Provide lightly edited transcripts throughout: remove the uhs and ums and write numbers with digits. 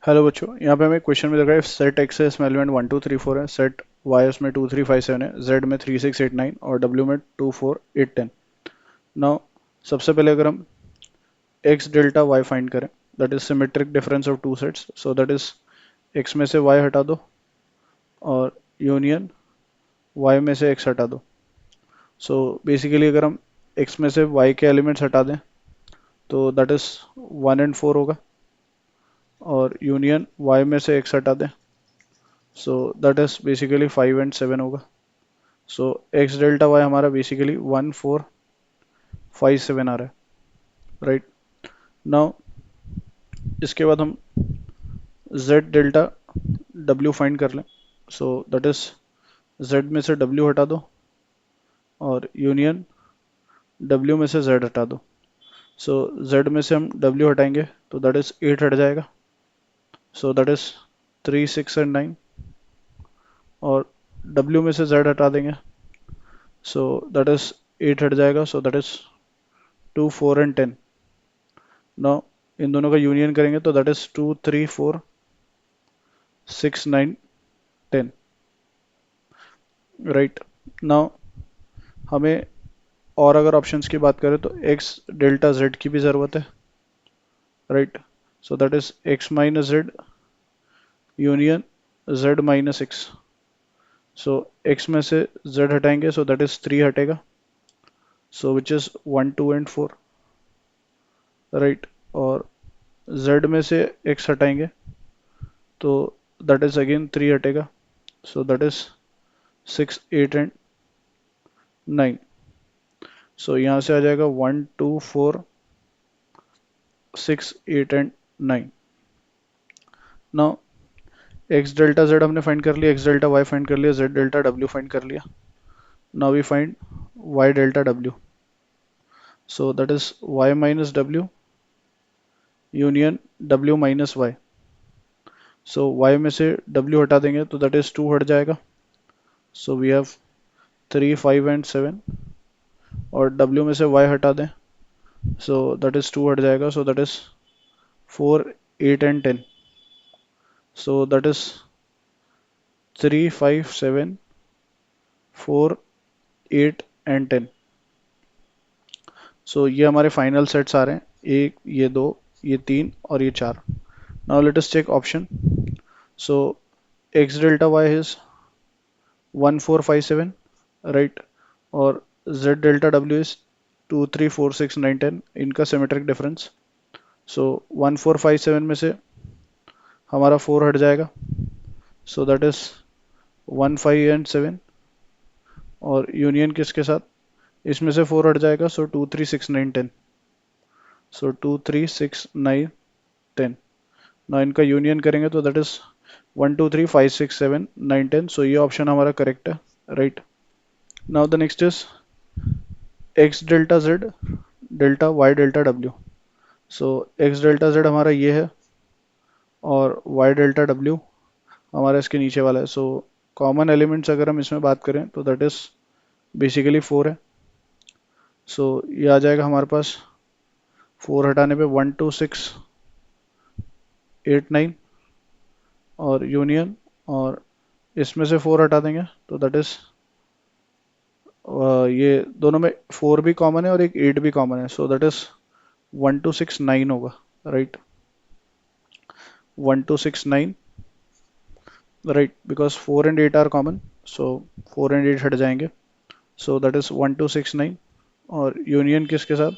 Hello बच्चों, यहाँ पे हमें क्वेश्चन में लग रहा है सेट एक्स है, इसमें एलिमेंट 1 2 3 4 है, सेट वाई उसमें 2 3 5 7 है, जेड में 3 6 8 9 और डब्ल्यू में 2 4 8 10। नाउ सबसे पहले अगर हम एक्स डेल्टा वाई फाइंड करें, that is symmetric difference of two sets, so that is x में से वाई हटा दो और यूनियन वाई में से एक्स हटा दो। सो बेसिकली अगर हम एक्स में से वाई के एलिमेंट्स हटा दें तो दैट इज 1 एंड 4 होगा और यूनियन वाई में से एक्स हटा दें सो दैट इज बेसिकली 5 एंड 7 होगा। सो एक्स डेल्टा वाई हमारा बेसिकली 1457 आ रहा है, राइट। नाउ इसके बाद हम जेड डेल्टा डब्ल्यू फाइंड कर लें। सो दैट इज जेड में से डब्ल्यू हटा दो और यूनियन डब्ल्यू में से जेड हटा दो। सो जेड में से हम डब्ल्यू हटाएंगे तो दैट इज 8 हट जाएगा, सो दैट इज 3 6 एंड 9 और डब्ल्यू में से जेड हटा देंगे सो दैट इज 8 हट जाएगा, सो that is 2 4 and 10। Now in दोनों का यूनियन करेंगे तो दैट इज 2 3 4 6 9 10, राइट। नाउ हमें और अगर ऑप्शंस की बात करें तो एक्स डेल्टा जेड की भी ज़रूरत है, right. So that is x minus Z union Z minus x. So x में से जेड हटाएंगे सो दैट इज 3 हटेगा, सो विच इज 1 2 एंड 4, राइट। और जेड में से एक्स हटाएंगे तो दैट इज अगेन 3 हटेगा, सो दैट इज 6 8 एंड 9। सो यहाँ से आ जाएगा 1 2 4 6 8 and 9। Now x delta Z हमने फाइंड कर लिया, एक्स डेल्टा वाई फाइंड कर लिया, जेड डेल्टा डब्ल्यू फाइंड कर लिया। Now we find Y delta W, so that is Y minus W union W minus Y. So Y में से W हटा देंगे तो दैट इज 2 हट जाएगा, सो वी हैव 3 5 एंड 7 और डब्ल्यू में से वाई हटा दें सो दैट इज 2 हट जाएगा, सो that is 4 8 and 10। So that is 3 5 7 4 8 and 10। सो ये हमारे फाइनल सेट्स आ रहे हैं, एक ये दो ये तीन और ये चार। Now let us check option. So X delta Y is 1457, right. और जेड डेल्टा डब्ल्यू इज 2 3 4 6 9 10, इनका सिमेट्रिक डिफरेंस। सो 1457 में से हमारा 4 हट जाएगा, सो दैट इज 1 5 एंड 7 और यूनियन किसके साथ, इसमें से 4 हट जाएगा, सो 2 3 6 9 10, सो 2 3 6 9 10। ना इनका यूनियन करेंगे तो दैट इज 1 2 3 5 6 7 9 10। सो ये ऑप्शन हमारा करेक्ट है, right. Now the next is X delta Z delta Y delta W. So X delta Z हमारा ये है और वाई डेल्टा डब्ल्यू हमारा इसके नीचे वाला है। सो कॉमन एलिमेंट्स अगर हम इसमें बात करें तो दैट इज बेसिकली 4 है। सो ये आ जाएगा हमारे पास 4 हटाने पे 1 2 6 8 9 और यूनियन, और इसमें से 4 हटा देंगे तो दैट इज ये दोनों में 4 भी कॉमन है और एक 8 भी कॉमन है, सो दैट इज 1 2 6 9 होगा, right. 1 2 6 9, right, because 4 and 8 are common, so 4 and 8 हट जाएंगे, सो दैट इज 1 2 6 9 और यूनियन किसके साथ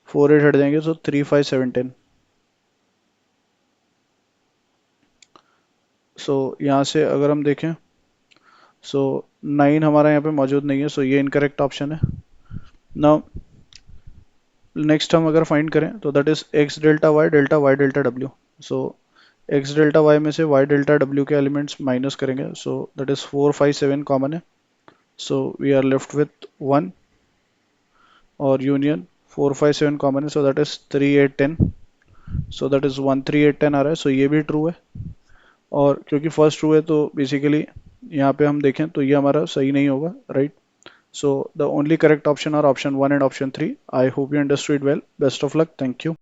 4 8 हट जाएंगे, सो 3 5 7 10। सो यहाँ से अगर हम देखें सो 9 हमारा यहाँ पे मौजूद नहीं है, सो ये इनकरेक्ट ऑप्शन है। नाउ नेक्स्ट हम अगर फाइंड करें तो that is X delta Y delta W. So X delta Y में से वाई डेल्टा डब्ल्यू के एलिमेंट्स माइनस करेंगे, सो दैट इज 4 5 7 कॉमन है, so we are left with 1 और यूनियन 4 5 7 कॉमन है, so that is 3 8 10, so that is 1 3 8 10 आ रहा है, सो ये भी ट्रू है। और क्योंकि फर्स्ट ट्रू है तो बेसिकली यहाँ पे हम देखें तो ये हमारा सही नहीं होगा, right. So the only correct option are option 1 and option 3. I hope you understood well. Best of luck. Thank you.